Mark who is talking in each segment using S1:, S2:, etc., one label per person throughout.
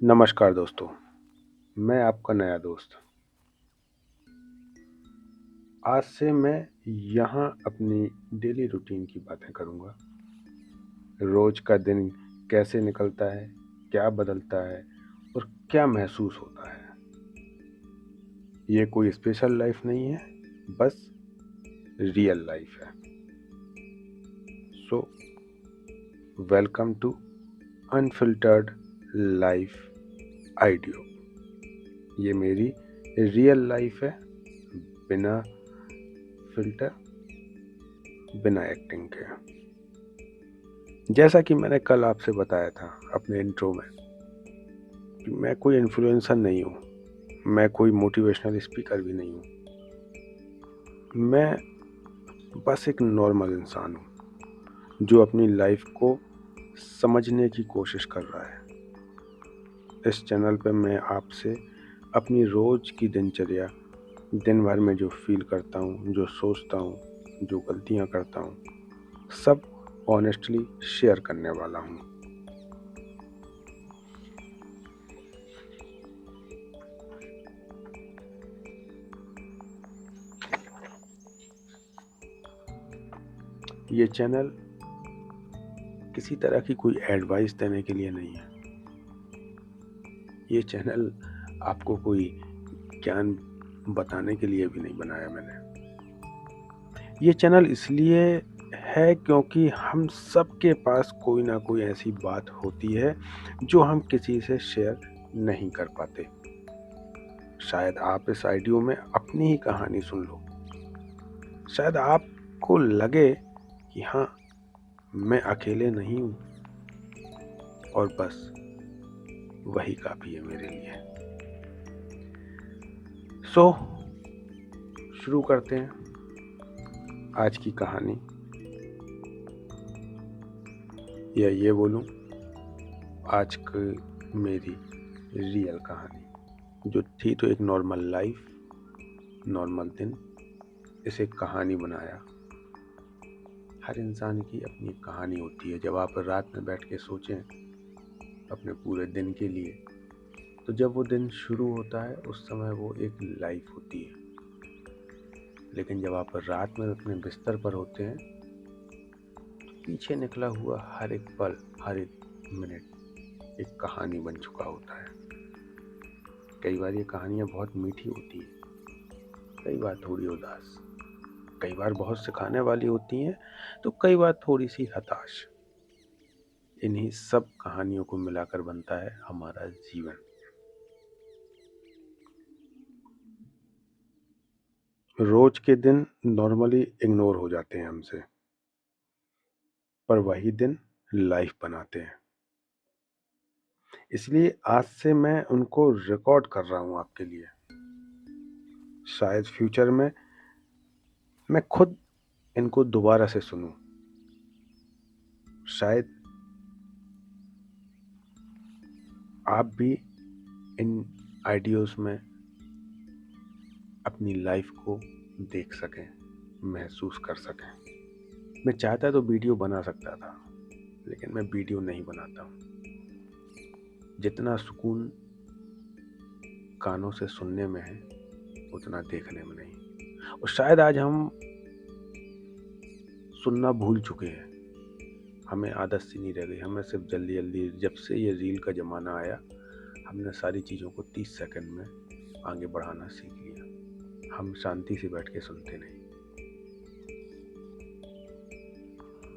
S1: नमस्कार दोस्तों, मैं आपका नया दोस्त। आज से मैं यहाँ अपनी डेली रूटीन की बातें करूँगा। रोज का दिन कैसे निकलता है, क्या बदलता है और क्या महसूस होता है। ये कोई स्पेशल लाइफ नहीं है, बस रियल लाइफ है। So welcome to unfiltered life आइडियो। ये मेरी रियल लाइफ है, बिना फिल्टर, बिना एक्टिंग के। जैसा कि मैंने कल आपसे बताया था अपने इंट्रो में कि मैं कोई इन्फ्लुएंसर नहीं हूँ, मैं कोई मोटिवेशनल स्पीकर भी नहीं हूँ। मैं बस एक नॉर्मल इंसान हूँ जो अपनी लाइफ को समझने की कोशिश कर रहा है। इस चैनल पे मैं आपसे अपनी रोज की दिनचर्या, दिन भर में जो फील करता हूँ, जो सोचता हूँ, जो गलतियाँ करता हूँ, सब ऑनेस्टली शेयर करने वाला हूँ। ये चैनल किसी तरह की कोई एडवाइस देने के लिए नहीं है। ये चैनल आपको कोई ज्ञान बताने के लिए भी नहीं बनाया मैंने। ये चैनल इसलिए है क्योंकि हम सबके पास कोई ना कोई ऐसी बात होती है जो हम किसी से शेयर नहीं कर पाते। शायद आप इस ऑडियो में अपनी ही कहानी सुन लो। शायद आपको लगे कि हाँ, मैं अकेले नहीं हूँ, और बस वही काफी है मेरे लिए। सो शुरू करते हैं आज की कहानी, या ये बोलूं आज की मेरी रियल कहानी, जो थी तो एक नॉर्मल लाइफ, नॉर्मल दिन, इसे कहानी बनाया। हर इंसान की अपनी एक कहानी होती है। जब आप रात में बैठ के सोचें अपने पूरे दिन के लिए, तो जब वो दिन शुरू होता है उस समय वो एक लाइफ होती है। लेकिन जब आप रात में अपने बिस्तर पर होते हैं तो पीछे निकला हुआ हर एक पल, हर एक मिनट एक कहानी बन चुका होता है। कई बार ये कहानियाँ बहुत मीठी होती है, कई बार थोड़ी उदास, कई बार बहुत सिखाने वाली होती हैं, तो कई बार थोड़ी सी हताश। इन्हीं सब कहानियों को मिलाकर बनता है हमारा जीवन। रोज के दिन नॉर्मली इग्नोर हो जाते हैं हमसे, पर वही दिन लाइफ बनाते हैं। इसलिए आज से मैं उनको रिकॉर्ड कर रहा हूं आपके लिए। शायद फ्यूचर में मैं खुद इनको दोबारा से सुनूं। शायद आप भी इन आइडियोज में अपनी लाइफ को देख सकें, महसूस कर सकें। मैं चाहता तो वीडियो बना सकता था, लेकिन मैं वीडियो नहीं बनाता हूँ। जितना सुकून कानों से सुनने में है, उतना देखने में नहीं। और शायद आज हम सुनना भूल चुके हैं। हमें आदत सी नहीं रह गई। हमें सिर्फ जल्दी जल्दी, जब से ये रील का ज़माना आया, हमने सारी चीज़ों को 30 सेकंड में आगे बढ़ाना सीख लिया। हम शांति से बैठ के सुनते नहीं।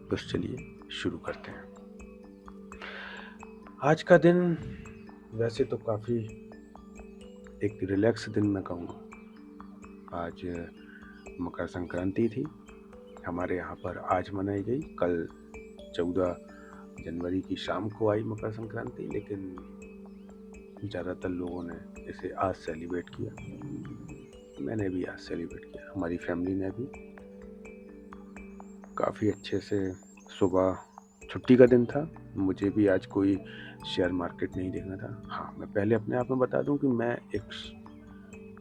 S1: तो चलिए शुरू करते हैं। आज का दिन वैसे तो काफ़ी एक रिलैक्स दिन मैं कहूँगा। आज मकर संक्रांति थी। हमारे यहाँ पर आज मनाई गई। कल 14 जनवरी की शाम को आई मकर संक्रांति, लेकिन ज़्यादातर लोगों ने इसे आज सेलिब्रेट किया। मैंने भी आज सेलिब्रेट किया। हमारी फैमिली ने भी काफ़ी अच्छे से। सुबह छुट्टी का दिन था, मुझे भी आज कोई शेयर मार्केट नहीं देखना था। हाँ, मैं पहले अपने आप में बता दूं कि मैं एक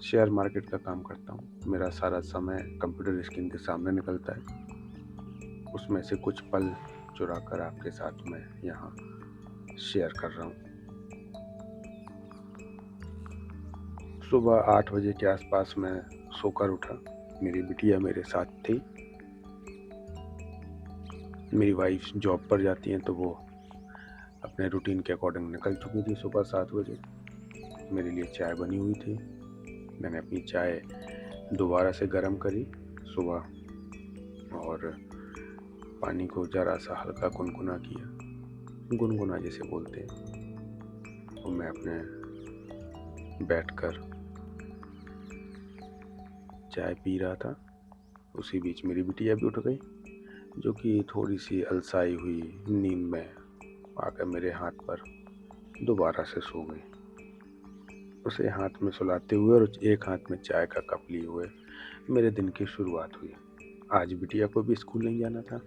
S1: शेयर मार्केट का काम करता हूँ। मेरा सारा समय कंप्यूटर स्क्रीन के सामने निकलता है। उसमें से कुछ पल चुरा कर आपके साथ मैं यहाँ शेयर कर रहा हूँ। सुबह 8 बजे के आसपास मैं सोकर उठा। मेरी बिटिया मेरे साथ थी। मेरी वाइफ जॉब पर जाती हैं तो वो अपने रूटीन के अकॉर्डिंग निकल चुकी थी। सुबह 7 बजे मेरे लिए चाय बनी हुई थी। मैंने अपनी चाय दोबारा से गर्म करी सुबह और पानी को ज़रा सा हल्का गुनगुना किया, गुनगुना जिसे बोलते हैं। और मैं अपने बैठकर चाय पी रहा था। उसी बीच मेरी बिटिया भी उठ गई, जो कि थोड़ी सी अलसाई हुई नींद में आकर मेरे हाथ पर दोबारा से सो गई। उसे हाथ में सुलाते हुए और एक हाथ में चाय का कप लिए हुए मेरे दिन की शुरुआत हुई। आज बिटिया को भी स्कूल नहीं जाना था,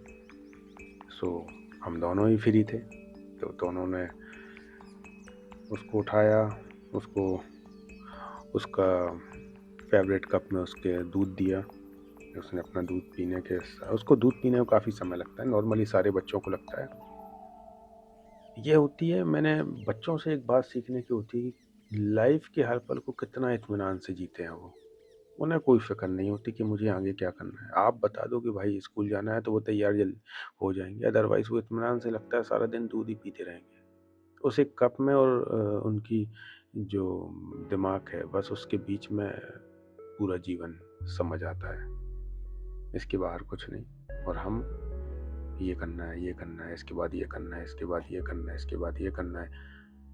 S1: सो हम दोनों ही फ्री थे। तो दोनों ने उसको उठाया, उसको उसका फेवरेट कप में उसके दूध दिया। उसने अपना दूध पीने के उसको दूध पीने में काफ़ी समय लगता है, नॉर्मली सारे बच्चों को लगता है। ये होती है, मैंने बच्चों से एक बात सीखने की होती है, लाइफ के हर पल को कितना इत्मीनान से जीते हैं वो। उन्हें कोई फ़िक्र नहीं होती कि मुझे आगे क्या करना है। आप बता दो कि भाई स्कूल जाना है तो वो तैयार जल्दी हो जाएँगे, अदरवाइज़ वो इत्मीनान से लगता है सारा दिन दूध ही पीते रहेंगे। उस एक कप में और उनकी जो दिमाग है बस उसके बीच में पूरा जीवन समझ आता है, इसके बाहर कुछ नहीं। और हम ये करना है, ये करना है, इसके बाद ये करना है, इसके बाद ये करना है, इसके बाद ये करना है।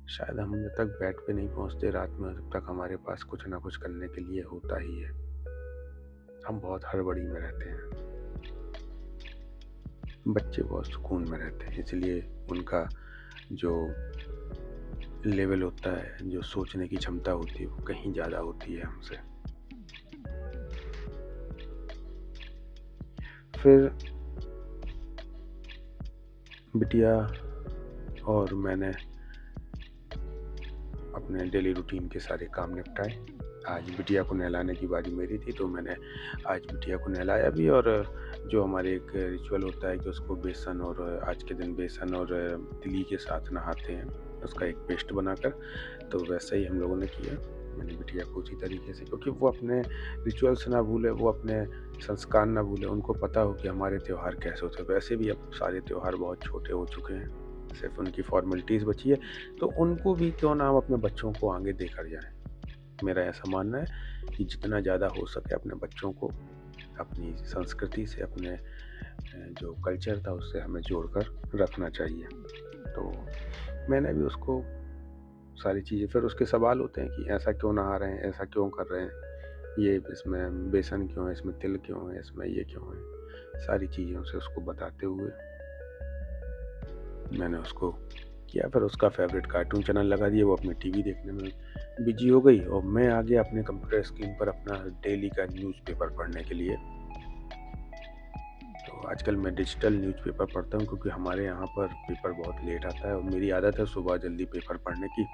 S1: शायद हम जब तक बेड पे नहीं पहुंचते रात में, तब तक हमारे पास कुछ ना कुछ करने के लिए होता ही है। हम बहुत हड़बड़ी में रहते हैं, बच्चे बहुत सुकून में रहते हैं, इसलिए उनका जो लेवल होता है, जो सोचने की क्षमता होती है, वो कहीं ज़्यादा होती है हमसे। फिर बिटिया और मैंने अपने डेली रूटीन के सारे काम निपटाए। आज बिटिया को नहलाने की बारी मेरी थी, तो मैंने आज बिटिया को नहलाया भी। और जो हमारे एक रिचुअल होता है कि उसको बेसन और आज के दिन बेसन और तिली के साथ नहाते हैं, उसका एक पेस्ट बनाकर, तो वैसा ही हम लोगों ने किया। मैंने बिटिया को उसी तरीके से, क्योंकि वो अपने रिचुअल्स ना भूले, वो अपने संस्कार ना भूले, उनको पता हो कि हमारे त्यौहार कैसे होते हैं। वैसे भी अब सारे त्यौहार बहुत छोटे हो चुके हैं, सिर्फ उनकी फॉर्मेलिटीज़ बची है, तो उनको भी क्यों ना हम अपने बच्चों को आगे देकर जाएं। मेरा ऐसा मानना है कि जितना ज़्यादा हो सके अपने बच्चों को अपनी संस्कृति से, अपने जो कल्चर था उससे हमें जोड़कर रखना चाहिए। तो मैंने भी उसको सारी चीज़ें, फिर उसके सवाल होते हैं कि ऐसा क्यों नहा रहे हैं, ऐसा क्यों कर रहे हैं, ये इसमें बेसन क्यों है, इसमें तिल क्यों है, इसमें ये क्यों है, सारी चीज़ें उसे उसको बताते हुए मैंने उसको किया। फिर उसका फेवरेट कार्टून चैनल लगा दिए, वो अपने टीवी देखने में बिजी हो गई और मैं आ गया अपने कंप्यूटर स्क्रीन पर अपना डेली का न्यूज़पेपर पढ़ने के लिए। तो आजकल मैं डिजिटल न्यूज़पेपर पढ़ता हूँ, क्योंकि हमारे यहाँ पर पेपर बहुत लेट आता है और मेरी आदत है सुबह जल्दी पेपर पढ़ने की,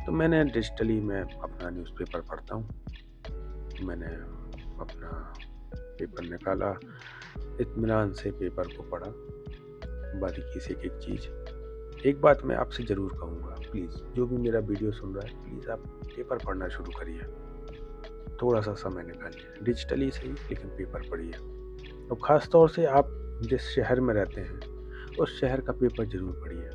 S1: तो मैंने डिजिटली मैं अपना न्यूज़पेपर पढ़ता हूँ। मैंने अपना पेपर निकाला, इत्मीनान से पेपर को पढ़ा, बारीकी से एक एक चीज़। एक बात मैं आपसे ज़रूर कहूँगा, प्लीज़ जो भी मेरा वीडियो सुन रहा है, प्लीज़ आप पेपर पढ़ना शुरू करिए। थोड़ा सा समय निकालिए, डिजिटली सही लेकिन पेपर पढ़िए। और ख़ास तौर से आप जिस शहर में रहते हैं उस शहर का पेपर ज़रूर पढ़िए।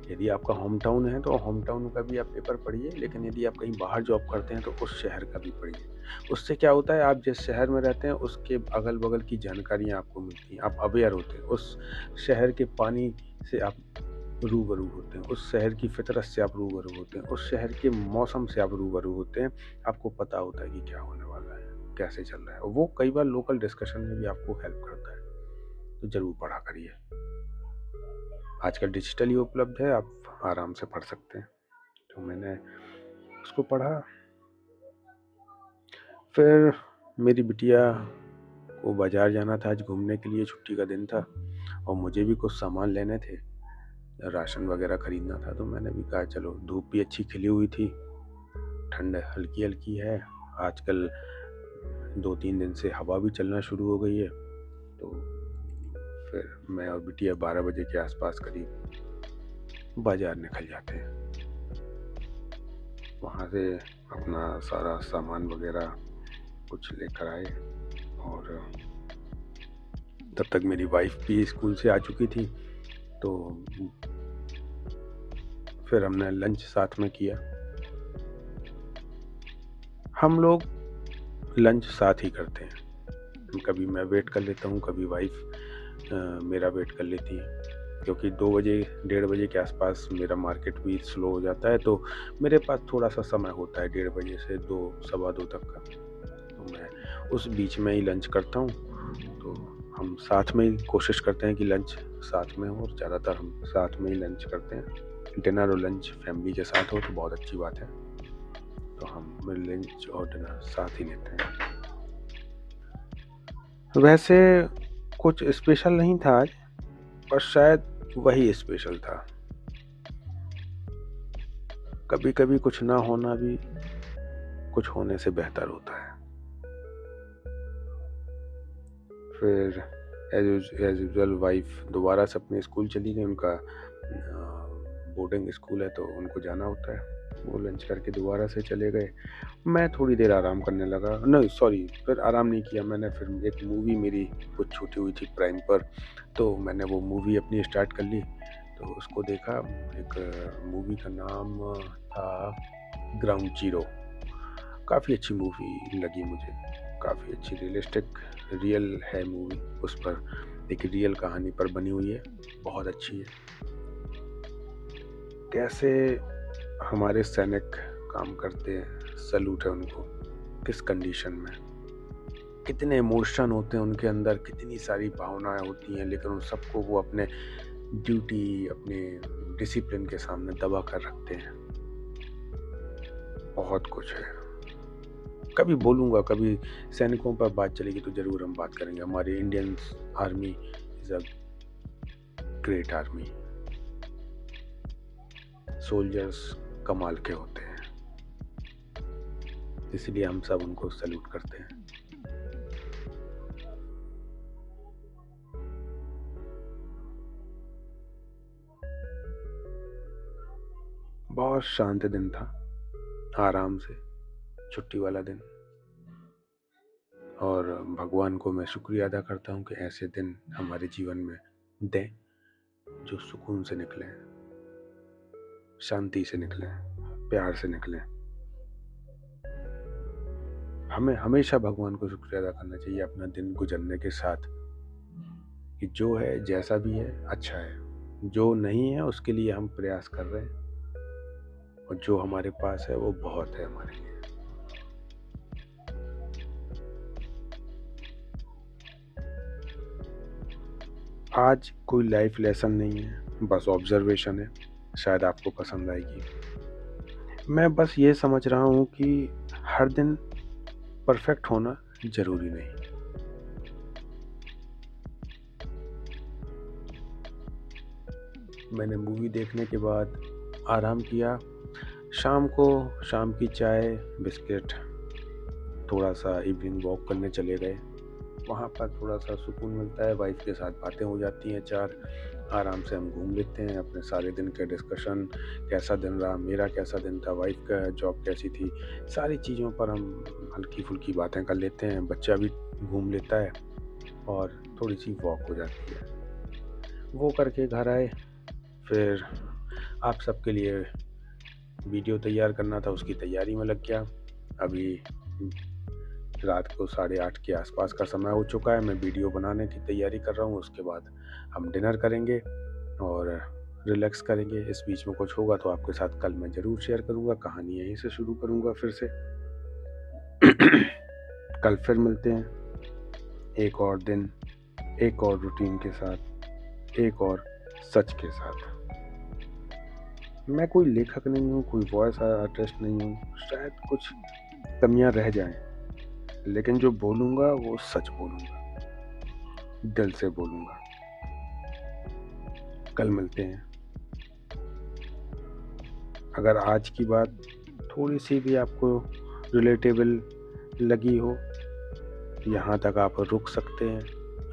S1: यदि आपका होम टाउन है तो होम टाउन का भी आप पेपर पढ़िए, लेकिन यदि आप कहीं बाहर जॉब करते हैं तो उस शहर का भी पढ़िए। उससे क्या होता है, आप जिस शहर में रहते हैं उसके अगल बगल की जानकारियाँ आपको मिलती हैं, आप अवेयर होते हैं, उस शहर के पानी से आप रूबरू होते हैं, उस शहर की फितरत से आप रूबरू होते हैं, उस शहर के मौसम से आप रूबरू होते हैं। आपको पता होता है कि क्या होने वाला है, कैसे चल रहा है, और वो कई बार लोकल डिस्कशन में भी आपको हेल्प करता है। तो ज़रूर पढ़ा करिए। आजकल डिजिटली उपलब्ध है, आप आराम से पढ़ सकते हैं। तो मैंने उसको पढ़ा। फिर मेरी बिटिया को बाज़ार जाना था आज घूमने के लिए, छुट्टी का दिन था और मुझे भी कुछ सामान लेने थे, राशन वगैरह ख़रीदना था। तो मैंने भी कहा चलो, धूप भी अच्छी खिली हुई थी, ठंड हल्की हल्की है, आजकल 2-3 दिन से हवा भी चलना शुरू हो गई है। तो फिर मैं और बिटिया 12 बजे के आसपास करीब बाज़ार निकल जाते हैं। वहाँ से अपना सारा सामान वगैरह कुछ लेकर आए और तब तक मेरी वाइफ भी स्कूल से आ चुकी थी, तो फिर हमने लंच साथ में किया। हम लोग लंच साथ ही करते हैं, कभी मैं वेट कर लेता हूँ, कभी वाइफ मेरा वेट कर लेती है, क्योंकि 2 बजे 1:30 बजे के आसपास मेरा मार्केट भी स्लो हो जाता है, तो मेरे पास थोड़ा सा समय होता है 1:30 बजे से 2 सवा 2 तक का, तो मैं उस बीच में ही लंच करता हूँ। तो हम साथ में ही कोशिश करते हैं कि लंच साथ में हो, और ज़्यादातर हम साथ में ही लंच करते हैं। डिनर और लंच फैमिली के साथ हो तो बहुत अच्छी बात है, तो हम लंच और डिनर साथ ही लेते हैं। वैसे कुछ स्पेशल नहीं था आज, पर शायद वही स्पेशल था। कभी कभी कुछ ना होना भी कुछ होने से बेहतर होता है। फिर एज यूजुअल वाइफ दोबारा से अपने स्कूल चली गई, उनका बोर्डिंग स्कूल है तो उनको जाना होता है। वो लंच करके दोबारा से चले गए। मैं थोड़ी देर आराम करने लगा, नहीं सॉरी, फिर आराम नहीं किया मैंने। फिर एक मूवी मेरी कुछ छूटी हुई थी प्राइम पर, तो मैंने वो मूवी अपनी स्टार्ट कर ली, तो उसको देखा। एक मूवी का नाम था ग्राउंड जीरो। काफ़ी अच्छी मूवी लगी मुझे, काफ़ी अच्छी, रियलिस्टिक रियल है मूवी, उस पर एक रियल कहानी पर बनी हुई है, बहुत अच्छी है। कैसे हमारे सैनिक काम करते हैं, सैल्यूट है उनको, किस कंडीशन में, कितने इमोशन होते हैं उनके अंदर, कितनी सारी भावनाएं होती हैं, लेकिन उन सबको वो अपने ड्यूटी, अपने डिसिप्लिन के सामने दबा कर रखते हैं। बहुत कुछ है, कभी बोलूँगा, कभी सैनिकों पर बात चलेगी तो ज़रूर हम बात करेंगे। हमारी Indian army is a great army, soldiers कमाल के होते हैं, इसलिए हम सब उनको सैल्यूट करते हैं। बहुत शांत दिन था, आराम से, छुट्टी वाला दिन, और भगवान को मैं शुक्रिया अदा करता हूँ कि ऐसे दिन हमारे जीवन में दें जो सुकून से निकलें, शांति से निकलें, प्यार से निकलें। हमें हमेशा भगवान को शुक्रिया अदा करना चाहिए अपना दिन गुजरने के साथ, कि जो है जैसा भी है अच्छा है, जो नहीं है उसके लिए हम प्रयास कर रहे हैं, और जो हमारे पास है वो बहुत है हमारे लिए। आज कोई लाइफ लेसन नहीं है, बस ऑब्जर्वेशन है, शायद आपको पसंद आएगी। मैं बस ये समझ रहा हूँ कि हर दिन परफेक्ट होना जरूरी नहीं। मैंने मूवी देखने के बाद आराम किया, शाम को शाम की चाय बिस्किट, थोड़ा सा इवनिंग वॉक करने चले गए। वहाँ पर थोड़ा सा सुकून मिलता है, वाइफ के साथ बातें हो जाती हैं 4, आराम से हम घूम लेते हैं, अपने सारे दिन के डिस्कशन, कैसा दिन रहा, मेरा कैसा दिन था, वाइफ का जॉब कैसी थी, सारी चीज़ों पर हम हल्की फुल्की बातें कर लेते हैं। बच्चा भी घूम लेता है और थोड़ी सी वॉक हो जाती है। वो करके घर आए, फिर आप सबके लिए वीडियो तैयार करना था, उसकी तैयारी में लग गया। अभी रात को 8:30 के आसपास का समय हो चुका है, मैं वीडियो बनाने की तैयारी कर रहा हूँ। उसके बाद हम डिनर करेंगे और रिलैक्स करेंगे। इस बीच में कुछ होगा तो आपके साथ कल मैं ज़रूर शेयर करूँगा, कहानी यहीं से शुरू करूँगा फिर से। कल फिर मिलते हैं, एक और दिन, एक और रूटीन के साथ, एक और सच के साथ। मैं कोई लेखक नहीं हूँ, कोई वॉइस आर्टिस्ट नहीं हूँ, शायद कुछ कमियाँ रह जाएं, लेकिन जो बोलूँगा वो सच बोलूँगा, दिल से बोलूँगा। कल मिलते हैं। अगर आज की बात थोड़ी सी भी आपको रिलेटेबल लगी हो, यहाँ तक आप रुक सकते हैं,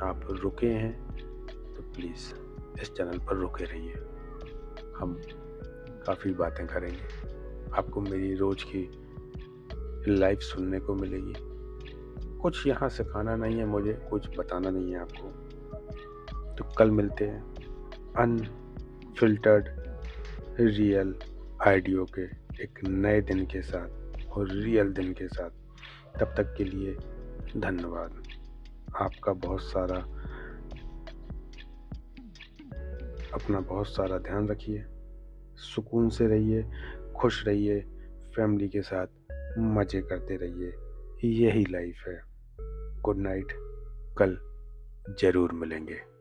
S1: आप रुके हैं, तो प्लीज़ इस चैनल पर रुके रहिए, हम काफ़ी बातें करेंगे। आपको मेरी रोज की लाइफ सुनने को मिलेगी। कुछ यहाँ सिखाना नहीं है मुझे, कुछ बताना नहीं है आपको। तो कल मिलते हैं अनफिल्टर्ड रियल आइडियो के एक नए दिन के साथ और रियल दिन के साथ। तब तक के लिए धन्यवाद। आपका अपना बहुत सारा ध्यान रखिए, सुकून से रहिए, खुश रहिए, फैमिली के साथ मज़े करते रहिए। यही लाइफ है। Good night. कल ज़रूर मिलेंगे।